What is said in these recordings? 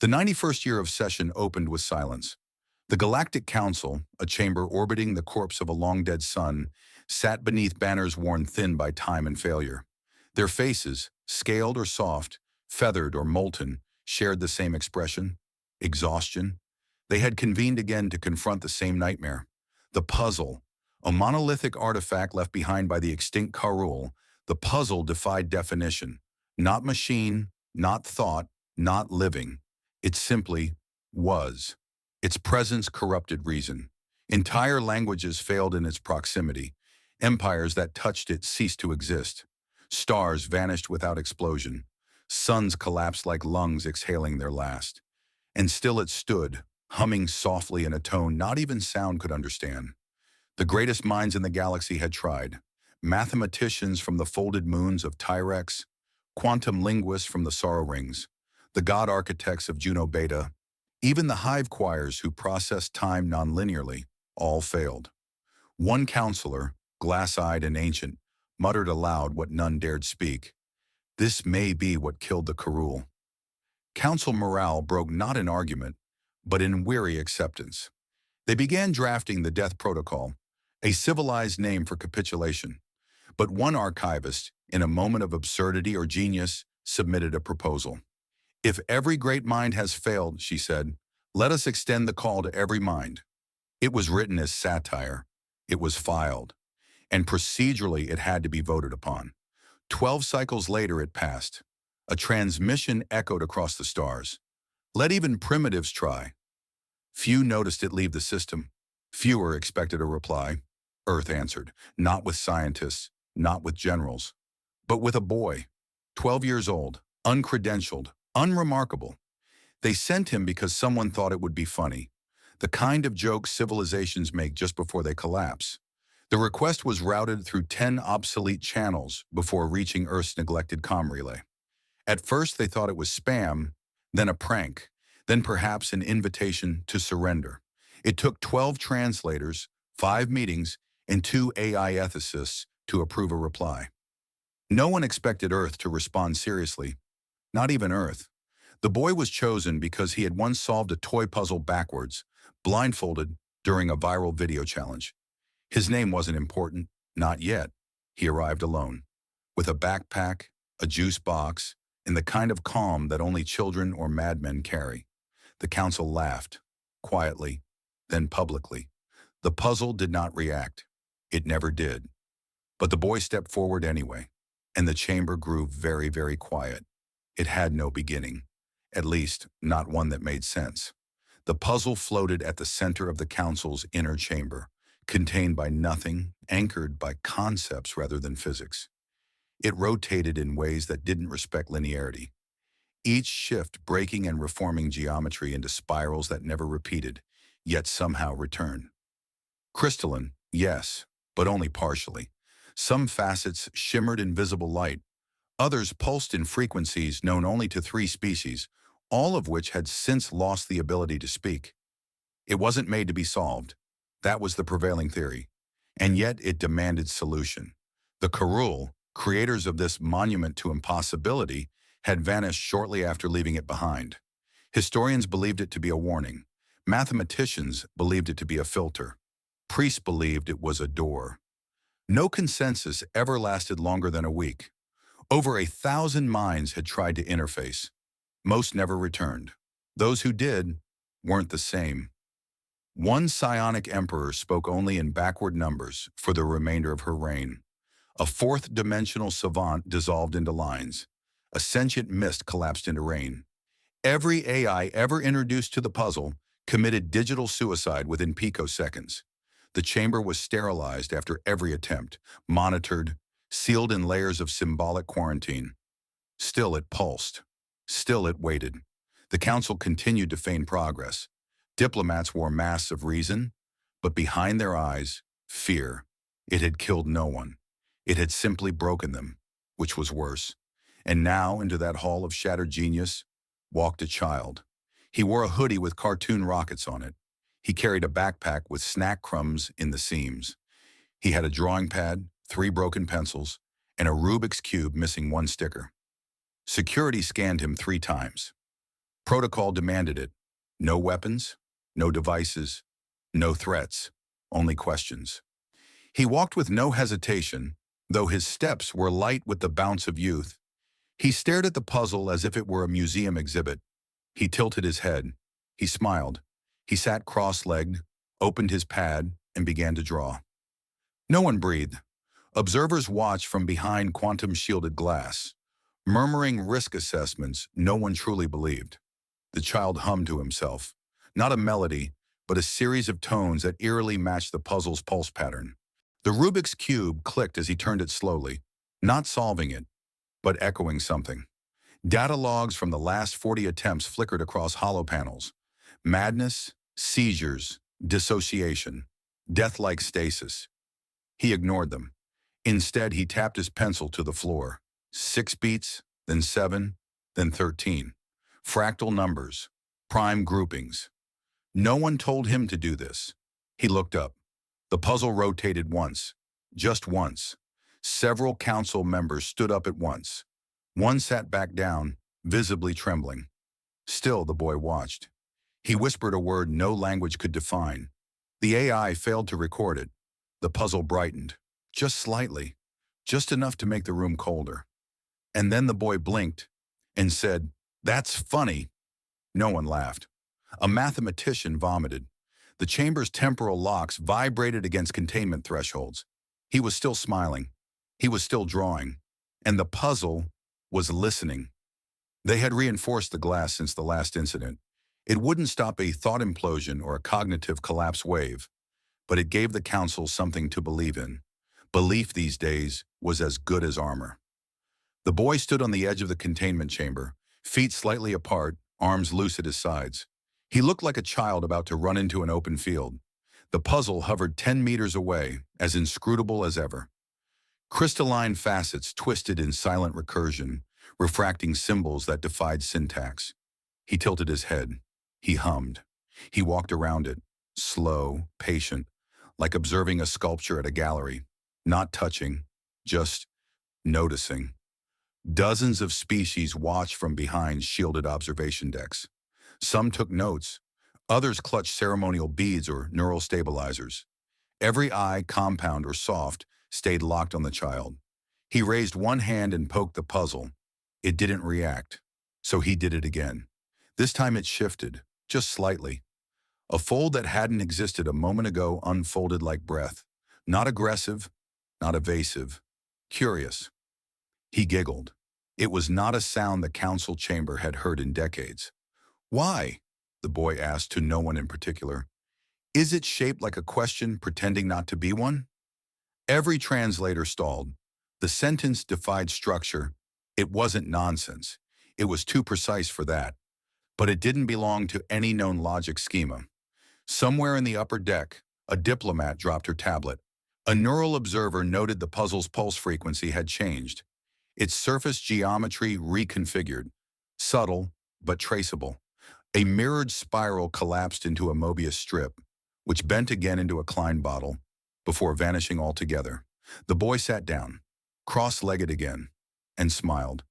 The 91st year of session opened with silence. The Galactic Council, a chamber orbiting the corpse of a long-dead sun, sat beneath banners worn thin by time and failure. Their faces, scaled or soft, feathered or molten, shared the same expression: exhaustion. They had convened again to confront the same nightmare. The puzzle, a monolithic artifact left behind by the extinct Karul. The puzzle defied definition. Not machine, not thought, not living. It simply was. Its presence corrupted reason. Entire languages failed in its proximity. Empires that touched it ceased to exist. Stars vanished without explosion. Suns collapsed like lungs exhaling their last. And still it stood, humming softly in a tone not even sound could understand. The greatest minds in the galaxy had tried. Mathematicians from the folded moons of Tyrex, quantum linguists from the Sorrow Rings, the god architects of Juno Beta, even the hive choirs who processed time non-linearly, all failed. One counselor, glass-eyed and ancient, muttered aloud what none dared speak. This may be what killed the Karul. Council morale broke not in argument, but in weary acceptance. They began drafting the death protocol, a civilized name for capitulation. But one archivist, in a moment of absurdity or genius, submitted a proposal. If every great mind has failed, she said, let us extend the call to every mind. It was written as satire. It was filed. And procedurally it had to be voted upon. 12 cycles later it passed. A transmission echoed across the stars. Let even primitives try. Few noticed it leave the system. Fewer expected a reply. Earth answered, not with scientists, not with generals, but with a boy, 12 years old, uncredentialed, unremarkable. They sent him because someone thought it would be funny, the kind of joke civilizations make just before they collapse. The request was routed through 10 obsolete channels before reaching Earth's neglected comm relay. At first they thought it was spam, then a prank, then perhaps an invitation to surrender. It took 12 translators, 5 meetings, and 2 AI ethicists to approve a reply. No one expected Earth to respond seriously, not even Earth. The boy was chosen because he had once solved a toy puzzle backwards, blindfolded, during a viral video challenge. His name wasn't important, not yet. He arrived alone, with a backpack, a juice box, and the kind of calm that only children or madmen carry. The council laughed, quietly, then publicly. The puzzle did not react. It never did. But the boy stepped forward anyway, and the chamber grew very, very quiet. It had no beginning, at least not one that made sense. The puzzle floated at the center of the council's inner chamber, contained by nothing, anchored by concepts rather than physics. It rotated in ways that didn't respect linearity, each shift breaking and reforming geometry into spirals that never repeated, yet somehow returned. Crystalline, yes, but only partially. Some facets shimmered in visible light. Others pulsed in frequencies known only to 3 species, all of which had since lost the ability to speak. It wasn't made to be solved. That was the prevailing theory. And yet it demanded solution. The Karul, creators of this monument to impossibility, had vanished shortly after leaving it behind. Historians believed it to be a warning. Mathematicians believed it to be a filter. Priests believed it was a door. No consensus ever lasted longer than a week. Over 1,000 minds had tried to interface. Most never returned. Those who did weren't the same. One psionic emperor spoke only in backward numbers for the remainder of her reign. A fourth-dimensional savant dissolved into lines. A sentient mist collapsed into rain. Every AI ever introduced to the puzzle committed digital suicide within picoseconds. The chamber was sterilized after every attempt, monitored, sealed in layers of symbolic quarantine. Still it pulsed. Still it waited. The council continued to feign progress. Diplomats wore masks of reason, but behind their eyes, fear. It had killed no one. It had simply broken them, which was worse. And now, into that hall of shattered genius, walked a child. He wore a hoodie with cartoon rockets on it. He carried a backpack with snack crumbs in the seams. He had a drawing pad, 3 broken pencils, and a Rubik's Cube missing 1 sticker. Security scanned him 3 times. Protocol demanded it. No weapons, no devices, no threats, only questions. He walked with no hesitation, though his steps were light with the bounce of youth. He stared at the puzzle as if it were a museum exhibit. He tilted his head. He smiled. He sat cross-legged, opened his pad, and began to draw. No one breathed. Observers watched from behind quantum-shielded glass, murmuring risk assessments no one truly believed. The child hummed to himself, not a melody, but a series of tones that eerily matched the puzzle's pulse pattern. The Rubik's Cube clicked as he turned it slowly, not solving it, but echoing something. Data logs from the last 40 attempts flickered across hollow panels. Madness, seizures, dissociation, death-like stasis. He ignored them. Instead, he tapped his pencil to the floor. 6 beats, then 7, then 13. Fractal numbers, prime groupings. No one told him to do this. He looked up. The puzzle rotated once, just once. Several council members stood up at once. One sat back down, visibly trembling. Still, the boy watched. He whispered a word no language could define. The AI failed to record it. The puzzle brightened, just slightly, just enough to make the room colder. And then the boy blinked and said, "That's funny." No one laughed. A mathematician vomited. The chamber's temporal locks vibrated against containment thresholds. He was still smiling. He was still drawing. And the puzzle was listening. They had reinforced the glass since the last incident. It wouldn't stop a thought implosion or a cognitive collapse wave, but it gave the council something to believe in. Belief these days was as good as armor. The boy stood on the edge of the containment chamber, feet slightly apart, arms loose at his sides. He looked like a child about to run into an open field. The puzzle hovered 10 meters away, as inscrutable as ever. Crystalline facets twisted in silent recursion, refracting symbols that defied syntax. He tilted his head. He hummed. He walked around it, slow, patient, like observing a sculpture at a gallery, not touching, just noticing. Dozens of species watched from behind shielded observation decks. Some took notes. Others clutched ceremonial beads or neural stabilizers. Every eye, compound or soft, stayed locked on the child. He raised one hand and poked the puzzle. It didn't react, so he did it again. This time it shifted, just slightly. A fold that hadn't existed a moment ago unfolded like breath. Not aggressive, not evasive, curious. He giggled. It was not a sound the council chamber had heard in decades. "Why?" the boy asked to no one in particular. "Is it shaped like a question pretending not to be one?" Every translator stalled. The sentence defied structure. It wasn't nonsense. It was too precise for that. But it didn't belong to any known logic schema. Somewhere in the upper deck, a diplomat dropped her tablet. A neural observer noted the puzzle's pulse frequency had changed. Its surface geometry reconfigured. Subtle, but traceable. A mirrored spiral collapsed into a Mobius strip, which bent again into a Klein bottle, before vanishing altogether. The boy sat down, cross-legged again, and smiled.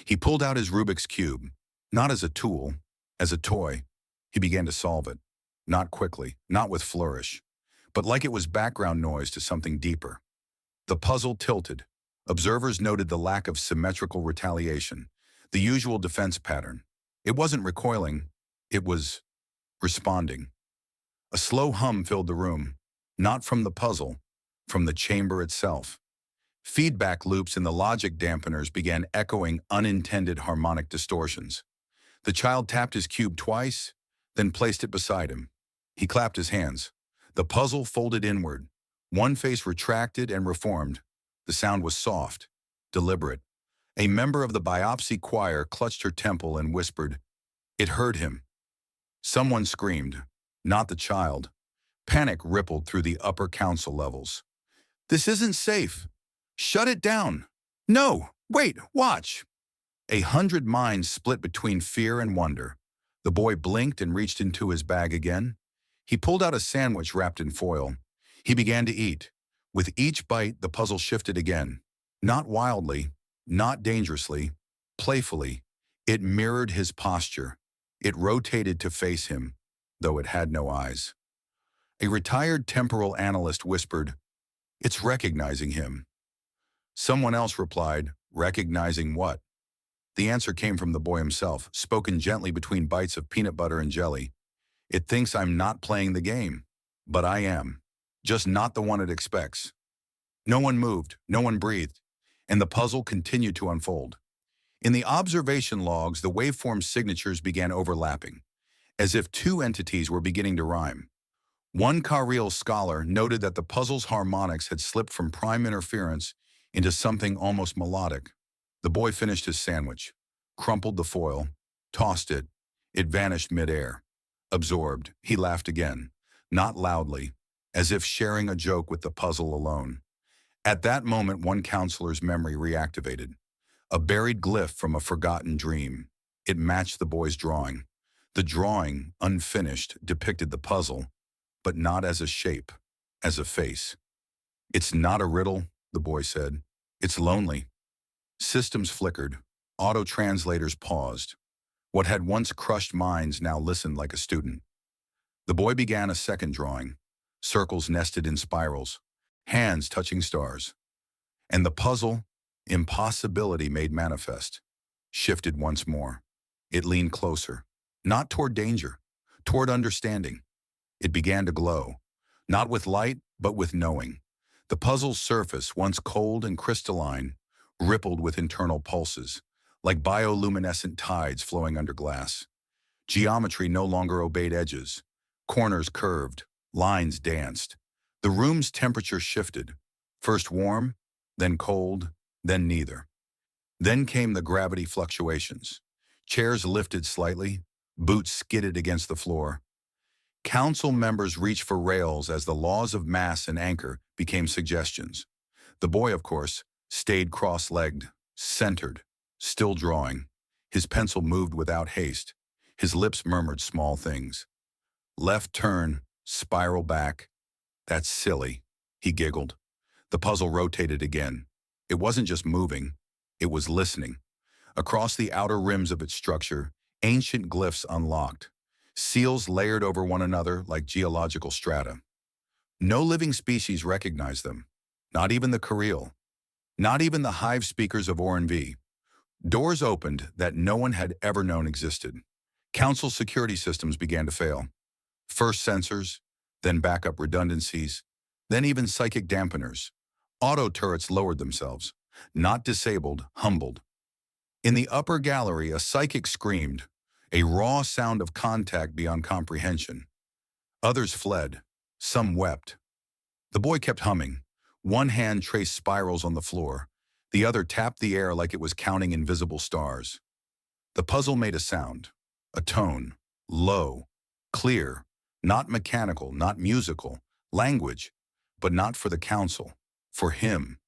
He pulled out his Rubik's Cube, not as a tool, as a toy. He began to solve it, not quickly, not with flourish, but like it was background noise to something deeper. The puzzle tilted. Observers noted the lack of symmetrical retaliation, the usual defense pattern. It wasn't recoiling, it was responding. A slow hum filled the room, not from the puzzle, from the chamber itself. Feedback loops in the logic dampeners began echoing unintended harmonic distortions. The child tapped his cube twice, then placed it beside him. He clapped his hands. The puzzle folded inward. One face retracted and reformed. The sound was soft, deliberate. A member of the biopsy choir clutched her temple and whispered. It heard him. Someone screamed, not the child. Panic rippled through the upper council levels. "This isn't safe. Shut it down. No, wait, watch." 100 minds split between fear and wonder. The boy blinked and reached into his bag again. He pulled out a sandwich wrapped in foil. He began to eat. With each bite, the puzzle shifted again. Not wildly, not dangerously, playfully. It mirrored his posture. It rotated to face him, though it had no eyes. A retired temporal analyst whispered, "It's recognizing him." Someone else replied, "Recognizing what?" The answer came from the boy himself, spoken gently between bites of peanut butter and jelly. "It thinks I'm not playing the game, but I am. Just not the one it expects." No one moved, no one breathed, and the puzzle continued to unfold. In the observation logs, the waveform signatures began overlapping, as if two entities were beginning to rhyme. One Carrel scholar noted that the puzzle's harmonics had slipped from prime interference into something almost melodic. The boy finished his sandwich, crumpled the foil, tossed it. It vanished midair. Absorbed, he laughed again, not loudly, as if sharing a joke with the puzzle alone. At that moment, one counselor's memory reactivated. A buried glyph from a forgotten dream. It matched the boy's drawing. The drawing, unfinished, depicted the puzzle, but not as a shape, as a face. "It's not a riddle," the boy said. "It's lonely." Systems flickered. Auto-translators paused. What had once crushed minds now listened like a student. The boy began a second drawing. Circles nested in spirals. Hands touching stars. And the puzzle, impossibility made manifest, shifted once more. It leaned closer. Not toward danger. Toward understanding. It began to glow. Not with light, but with knowing. The puzzle's surface, once cold and crystalline, rippled with internal pulses, like bioluminescent tides flowing under glass. Geometry no longer obeyed edges. Corners curved. Lines danced. The room's temperature shifted. First warm, then cold, then neither. Then came the gravity fluctuations. Chairs lifted slightly. Boots skidded against the floor. Council members reached for rails as the laws of mass and anchor became suggestions. The boy, of course, stayed cross-legged, centered, still drawing. His pencil moved without haste. His lips murmured small things. Left turn, spiral back. "That's silly," he giggled. The puzzle rotated again. It wasn't just moving, it was listening. Across the outer rims of its structure, ancient glyphs unlocked. Seals layered over one another like geological strata. No living species recognized them. Not even the Carrel. Not even the hive speakers of Orenv. Doors opened that no one had ever known existed. Council security systems began to fail. First sensors, then backup redundancies, then even psychic dampeners. Auto turrets lowered themselves. Not disabled, humbled. In the upper gallery, a psychic screamed, a raw sound of contact beyond comprehension. Others fled. Some wept. The boy kept humming. One hand traced spirals on the floor. The other tapped the air like it was counting invisible stars. The puzzle made a sound, a tone, low, clear, not mechanical, not musical, language, but not for the council, for him.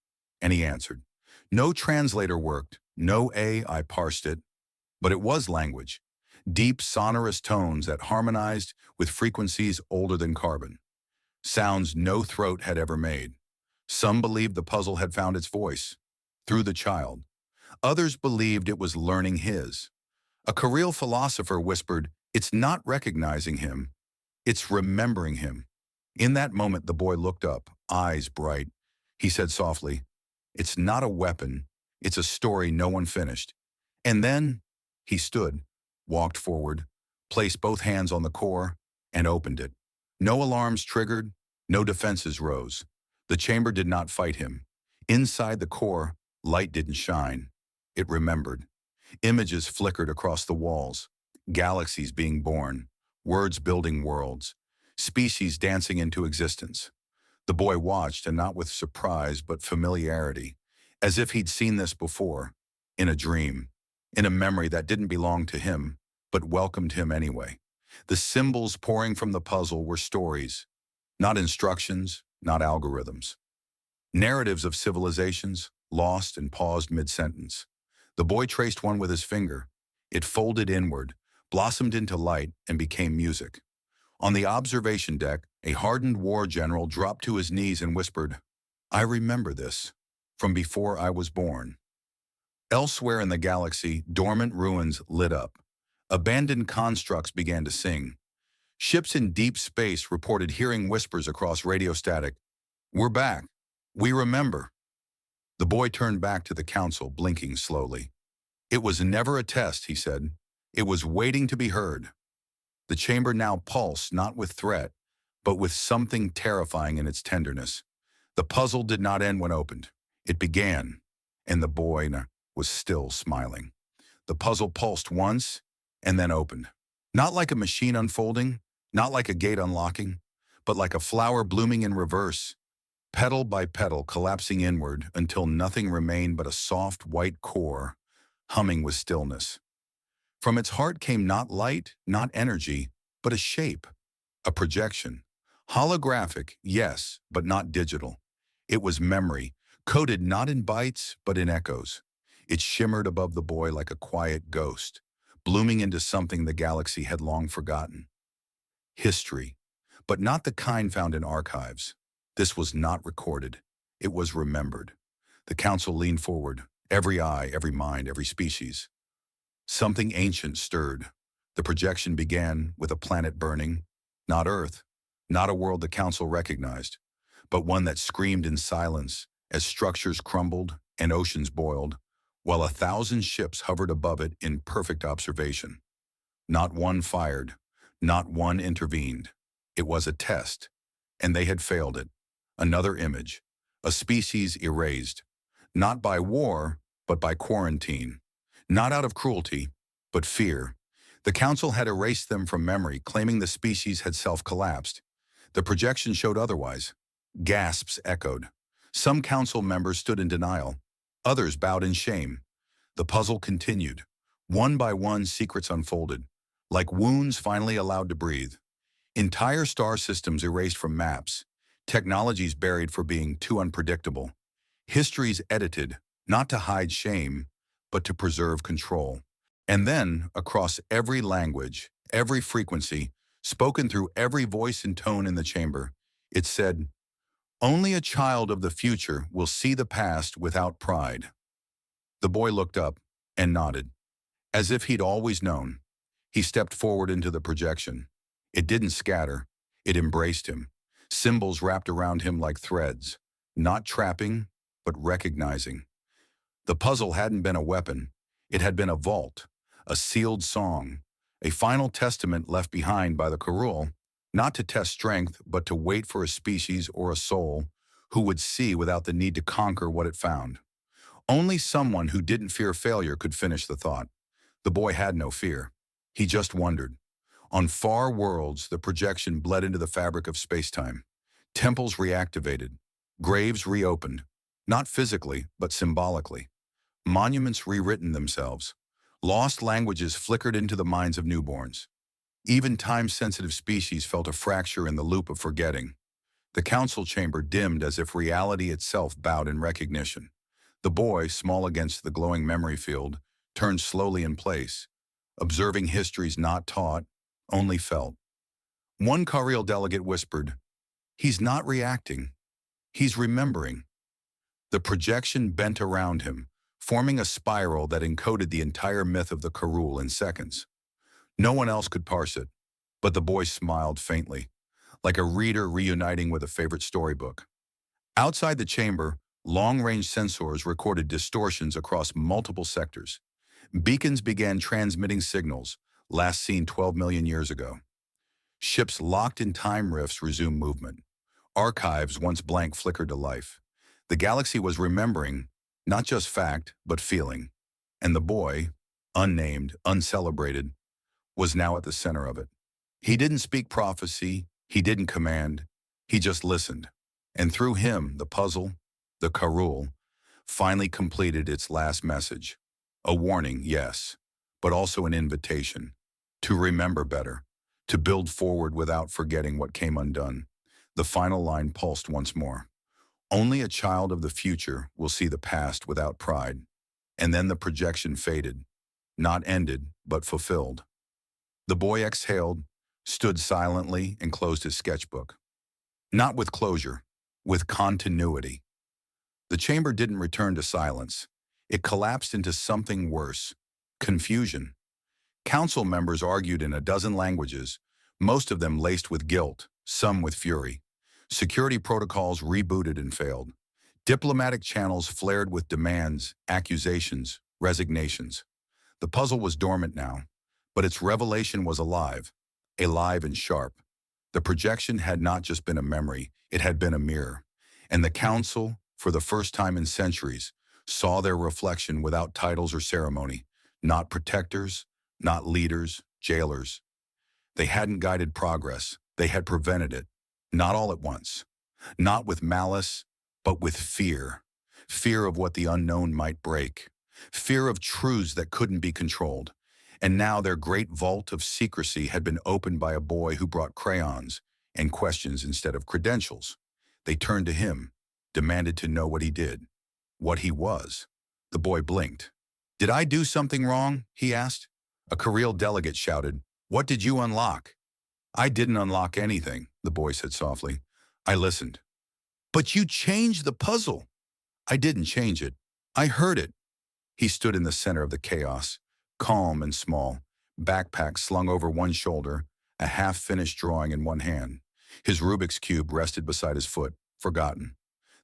And he answered. No translator worked, no AI parsed it, but it was language. Deep, sonorous tones that harmonized with frequencies older than carbon. Sounds no throat had ever made. Some believed the puzzle had found its voice, through the child. Others believed it was learning his. A Carrel philosopher whispered, "It's not recognizing him, it's remembering him." In that moment, the boy looked up, eyes bright. He said softly, "It's not a weapon, it's a story no one finished." And then he stood, walked forward, placed both hands on the core, and opened it. No alarms triggered, no defenses rose. The chamber did not fight him. Inside the core, light didn't shine. It remembered. Images flickered across the walls. Galaxies being born. Words building worlds. Species dancing into existence. The boy watched, and not with surprise, but familiarity, as if he'd seen this before, in a dream, in a memory that didn't belong to him, but welcomed him anyway. The symbols pouring from the puzzle were stories, not instructions, not algorithms. Narratives of civilizations, lost and paused mid-sentence. The boy traced one with his finger. It folded inward, blossomed into light, and became music. On the observation deck, a hardened war general dropped to his knees and whispered, "I remember this, from before I was born." Elsewhere in the galaxy, dormant ruins lit up. Abandoned constructs began to sing. Ships in deep space reported hearing whispers across radio static. "We're back. We remember." The boy turned back to the council, blinking slowly. "It was never a test," he said. "It was waiting to be heard." The chamber now pulsed not with threat, but with something terrifying in its tenderness. The puzzle did not end when opened. It began, and the boy was still smiling. The puzzle pulsed once, and then opened. Not like a machine unfolding, not like a gate unlocking, but like a flower blooming in reverse, petal by petal collapsing inward until nothing remained but a soft white core, humming with stillness. From its heart came not light, not energy, but a shape, a projection. Holographic, yes, but not digital. It was memory, coded not in bytes, but in echoes. It shimmered above the boy like a quiet ghost, blooming into something the galaxy had long forgotten. History, but not the kind found in archives. This was not recorded. It was remembered. The council leaned forward, every eye, every mind, every species. Something ancient stirred. The projection began with a planet burning, not Earth, not a world the council recognized, but one that screamed in silence as structures crumbled and oceans boiled, while 1,000 ships hovered above it in perfect observation. Not one fired, not one intervened. It was a test, and they had failed it. Another image, a species erased, not by war, but by quarantine. Not out of cruelty, but fear. The council had erased them from memory, claiming the species had self-collapsed. The projection showed otherwise. Gasps echoed. Some council members stood in denial. Others bowed in shame. The puzzle continued. One by one, secrets unfolded, like wounds finally allowed to breathe. Entire star systems erased from maps. Technologies buried for being too unpredictable. Histories edited, not to hide shame, but to preserve control. And then, across every language, every frequency, spoken through every voice and tone in the chamber, it said, "Only a child of the future will see the past without pride." The boy looked up and nodded, as if he'd always known. He stepped forward into the projection. It didn't scatter. It embraced him. Symbols wrapped around him like threads, not trapping, but recognizing. The puzzle hadn't been a weapon. It had been a vault, a sealed song, a final testament left behind by the Karul, not to test strength, but to wait for a species or a soul who would see without the need to conquer what it found. Only someone who didn't fear failure could finish the thought. The boy had no fear. He just wondered. On far worlds, the projection bled into the fabric of space-time. Temples reactivated. Graves reopened. Not physically, but symbolically. Monuments rewritten themselves. Lost languages flickered into the minds of newborns. Even time-sensitive species felt a fracture in the loop of forgetting. The council chamber dimmed as if reality itself bowed in recognition. The boy, small against the glowing memory field, turned slowly in place, observing histories not taught, only felt. One Carial delegate whispered, "He's not reacting. He's remembering." The projection bent around him, forming a spiral that encoded the entire myth of the Karul in seconds. No one else could parse it, but the boy smiled faintly, like a reader reuniting with a favorite storybook. Outside the chamber, long-range sensors recorded distortions across multiple sectors. Beacons began transmitting signals, last seen 12 million years ago. Ships locked in time rifts resumed movement. Archives once blank flickered to life. The galaxy was remembering, not just fact, but feeling. And the boy, unnamed, uncelebrated, was now at the center of it. He didn't speak prophecy, he didn't command, he just listened. And through him, the puzzle, the Karul, finally completed its last message. A warning, yes, but also an invitation to remember better, to build forward without forgetting what came undone. The final line pulsed once more. Only a child of the future will see the past without pride. And then the projection faded, not ended, but fulfilled. The boy exhaled, stood silently, and closed his sketchbook. Not with closure, with continuity. The chamber didn't return to silence. It collapsed into something worse, confusion. Council members argued in a dozen languages, most of them laced with guilt, some with fury. Security protocols rebooted and failed. Diplomatic channels flared with demands, accusations, resignations. The puzzle was dormant now, but its revelation was alive and sharp. The projection had not just been a memory, it had been a mirror. And the council, for the first time in centuries, saw their reflection without titles or ceremony, not protectors, not leaders, jailers. They hadn't guided progress, they had prevented it, not all at once, not with malice, but with fear. Fear of what the unknown might break, fear of truths that couldn't be controlled. And now their great vault of secrecy had been opened by a boy who brought crayons and questions instead of credentials. They turned to him, demanded to know what he did, what he was. The boy blinked. "Did I do something wrong?" he asked. A Kirill delegate shouted, "What did you unlock?" "I didn't unlock anything," the boy said softly. "I listened." "But you changed the puzzle." "I didn't change it. I heard it." He stood in the center of the chaos, calm and small, backpack slung over one shoulder, a half-finished drawing in one hand. His Rubik's Cube rested beside his foot, forgotten.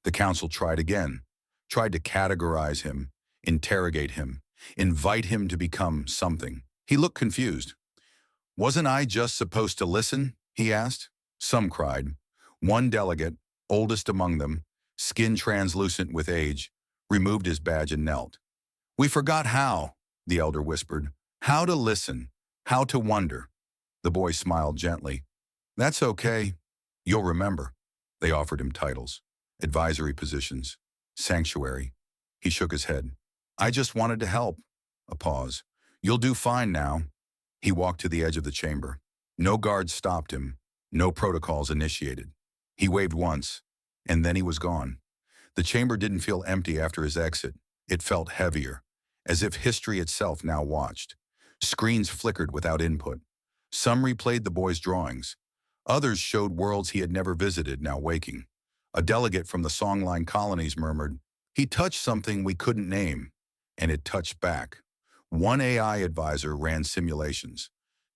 The council tried again, tried to categorize him, interrogate him, invite him to become something. He looked confused. "Wasn't I just supposed to listen?" he asked. Some cried. One delegate, oldest among them, skin translucent with age, removed his badge and knelt. "We forgot how," the elder whispered. "How to listen, how to wonder." The boy smiled gently. "That's okay. You'll remember." They offered him titles, advisory positions, sanctuary. He shook his head. "I just wanted to help." A pause. "You'll do fine now." He walked to the edge of the chamber. No guards stopped him, no protocols initiated. He waved once, and then he was gone. The chamber didn't feel empty after his exit. It felt heavier, as if history itself now watched. Screens flickered without input. Some replayed the boy's drawings. Others showed worlds he had never visited, now waking. A delegate from the Songline colonies murmured, "He touched something we couldn't name," and it touched back. One AI advisor ran simulations,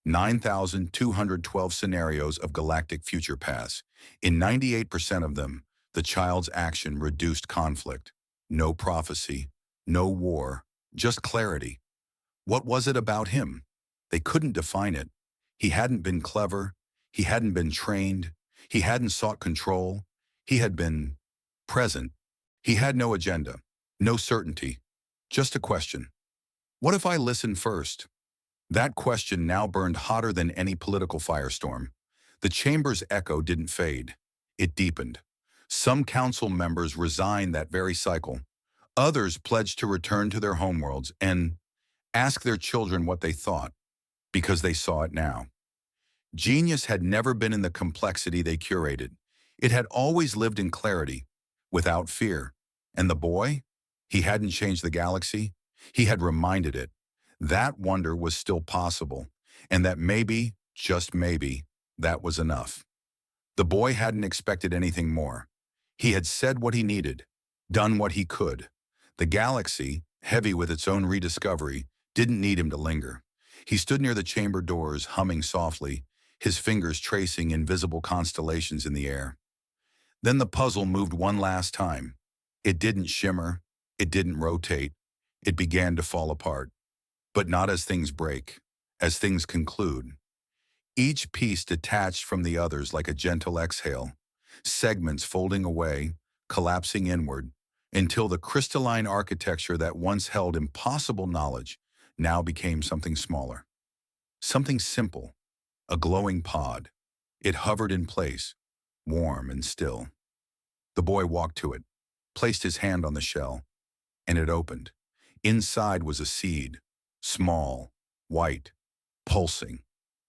9,212 scenarios of galactic future paths. In 98% of them, the child's action reduced conflict. No prophecy, no war, just clarity. What was it about him? They couldn't define it. He hadn't been clever. He hadn't been trained. He hadn't sought control. He had been present. He had no agenda, no certainty, just a question. What if I listen first? That question now burned hotter than any political firestorm. The chamber's echo didn't fade. It deepened. Some council members resigned that very cycle. Others pledged to return to their homeworlds and ask their children what they thought, because they saw it now. Genius had never been in the complexity they curated. It had always lived in clarity, without fear. And the boy? He hadn't changed the galaxy. He had reminded it. That wonder was still possible, and that maybe, just maybe, that was enough. The boy hadn't expected anything more. He had said what he needed, done what he could. The galaxy, heavy with its own rediscovery, didn't need him to linger. He stood near the chamber doors, humming softly, his fingers tracing invisible constellations in the air. Then the puzzle moved one last time. It didn't shimmer, it didn't rotate. It began to fall apart. But not as things break, as things conclude. Each piece detached from the others like a gentle exhale, segments folding away, collapsing inward, until the crystalline architecture that once held impossible knowledge now became something smaller. Something simple, a glowing pod. It hovered in place, warm and still. The boy walked to it, placed his hand on the shell, and it opened. Inside was a seed, small, white, pulsing.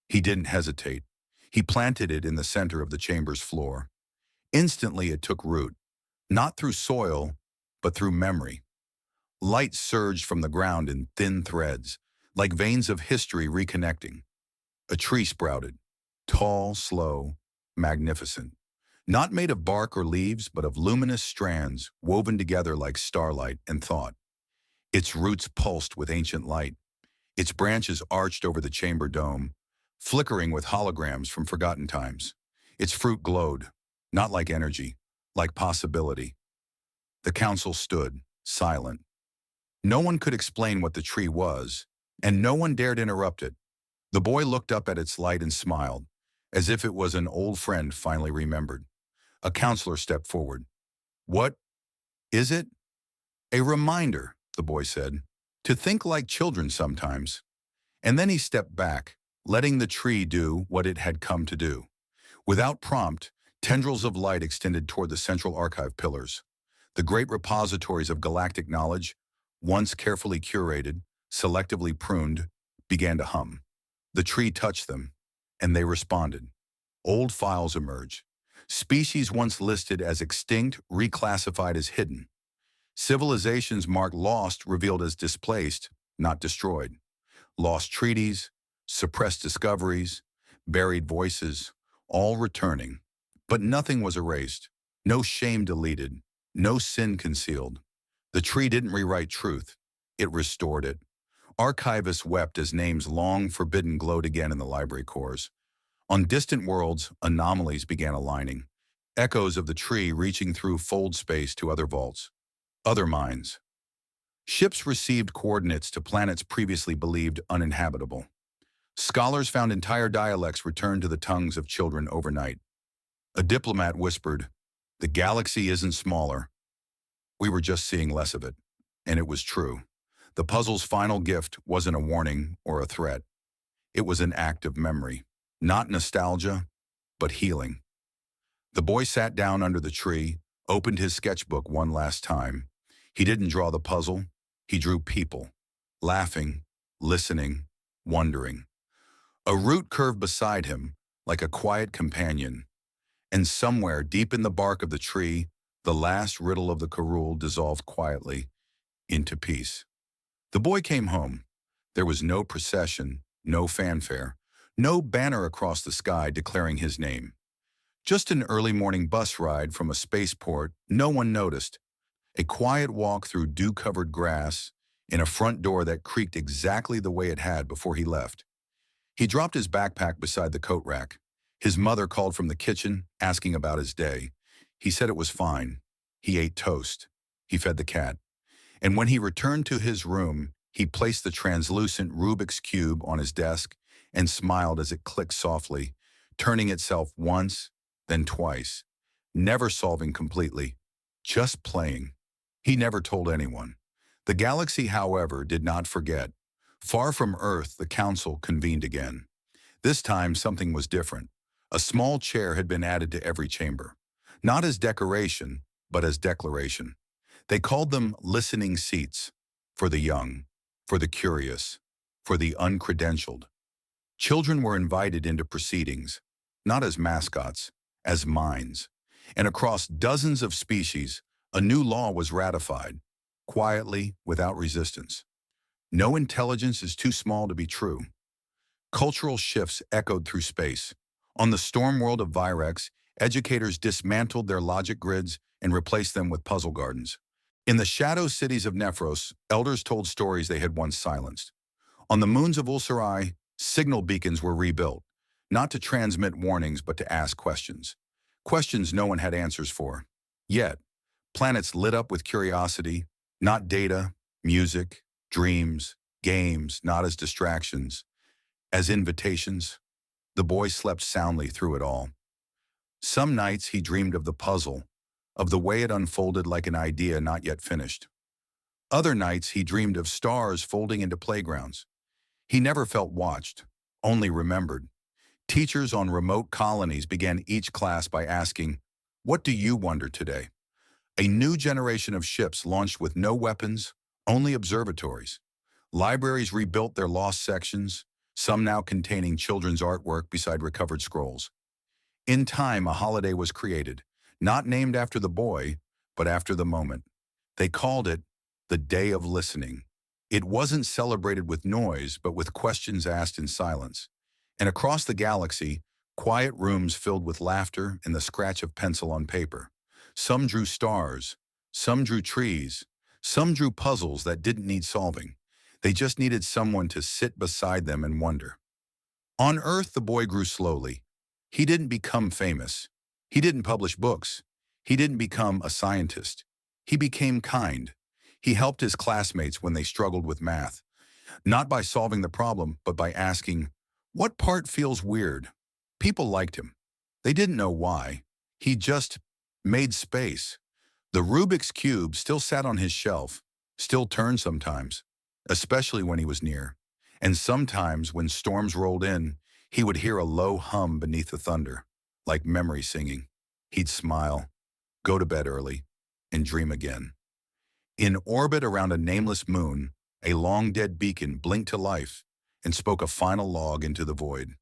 He didn't hesitate. He planted it in the center of the chamber's floor. Instantly it took root, not through soil, but through memory. Light surged from the ground in thin threads, like veins of history reconnecting. A tree sprouted, tall, slow, magnificent. Not made of bark or leaves, but of luminous strands woven together like starlight and thought. Its roots pulsed with ancient light. Its branches arched over the chamber dome, flickering with holograms from forgotten times. Its fruit glowed, not like energy, like possibility. The council stood, silent. No one could explain what the tree was, and no one dared interrupt it. The boy looked up at its light and smiled, as if it was an old friend finally remembered. A counselor stepped forward. "What is it?" "A reminder," the boy said, "to think like children sometimes." And then he stepped back, letting the tree do what it had come to do. Without prompt, tendrils of light extended toward the central archive pillars. The great repositories of galactic knowledge, once carefully curated, selectively pruned, began to hum. The tree touched them, and they responded. Old files emerged. Species once listed as extinct, reclassified as hidden. Civilizations marked lost, revealed as displaced, not destroyed. Lost treaties, suppressed discoveries, buried voices, all returning. But nothing was erased, no shame deleted, no sin concealed. The tree didn't rewrite truth, it restored it. Archivists wept as names long forbidden glowed again in the library cores. On distant worlds, anomalies began aligning, echoes of the tree reaching through fold space to other vaults, other minds. Ships received coordinates to planets previously believed uninhabitable. Scholars found entire dialects returned to the tongues of children overnight. A diplomat whispered, "The galaxy isn't smaller. We were just seeing less of it." And it was true. The puzzle's final gift wasn't a warning or a threat. It was an act of memory. Not nostalgia, but healing. The boy sat down under the tree, opened his sketchbook one last time. He didn't draw the puzzle. He drew people, laughing, listening, wondering. A root curved beside him, like a quiet companion. And somewhere deep in the bark of the tree, the last riddle of the Karul dissolved quietly into peace. The boy came home. There was no procession, no fanfare, no banner across the sky declaring his name. Just an early morning bus ride from a spaceport no one noticed. A quiet walk through dew-covered grass in a front door that creaked exactly the way it had before he left. He dropped his backpack beside the coat rack. His mother called from the kitchen, asking about his day. He said it was fine. He ate toast. He fed the cat. And when he returned to his room, he placed the translucent Rubik's Cube on his desk and smiled as it clicked softly, turning itself once, then twice, never solving completely, just playing. He never told anyone. The galaxy, however, did not forget. Far from Earth, the council convened again. This time, something was different. A small chair had been added to every chamber, not as decoration, but as declaration. They called them listening seats, for the young, for the curious, for the uncredentialed. Children were invited into proceedings, not as mascots, as minds. And across dozens of species, a new law was ratified, quietly, without resistance. No intelligence is too small to be true. Cultural shifts echoed through space. On the storm world of Virex, educators dismantled their logic grids and replaced them with puzzle gardens. In the shadow cities of Nephros, elders told stories they had once silenced. On the moons of Ulcerai, signal beacons were rebuilt, not to transmit warnings but to ask questions. Questions no one had answers for. Yet, planets lit up with curiosity, not data, music, dreams, games, not as distractions, as invitations. The boy slept soundly through it all. Some nights he dreamed of the puzzle, of the way it unfolded like an idea not yet finished. Other nights he dreamed of stars folding into playgrounds. He never felt watched, only remembered. Teachers on remote colonies began each class by asking, "What do you wonder today?" A new generation of ships launched with no weapons, only observatories. Libraries rebuilt their lost sections, some now containing children's artwork beside recovered scrolls. In time, a holiday was created, not named after the boy, but after the moment. They called it the Day of Listening. It wasn't celebrated with noise, but with questions asked in silence. And across the galaxy, quiet rooms filled with laughter and the scratch of pencil on paper. Some drew stars, some drew trees, some drew puzzles that didn't need solving. They just needed someone to sit beside them and wonder. On Earth, the boy grew slowly. He didn't become famous. He didn't publish books. He didn't become a scientist. He became kind. He helped his classmates when they struggled with math, not by solving the problem, but by asking, "What part feels weird?" People liked him. They didn't know why. He just made space. The Rubik's Cube still sat on his shelf, still turned sometimes, especially when he was near. And sometimes when storms rolled in, he would hear a low hum beneath the thunder, like memory singing. He'd smile, go to bed early, and dream again. In orbit around a nameless moon, a long-dead beacon blinked to life and spoke a final log into the void.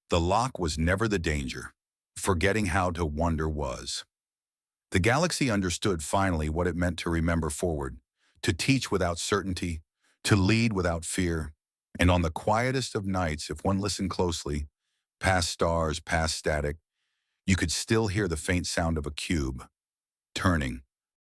The lock was never the danger. Forgetting how to wonder was. The galaxy understood finally what it meant to remember forward, to teach without certainty, to lead without fear. And on the quietest of nights, if one listened closely, past stars, past static, you could still hear the faint sound of a cube, turning,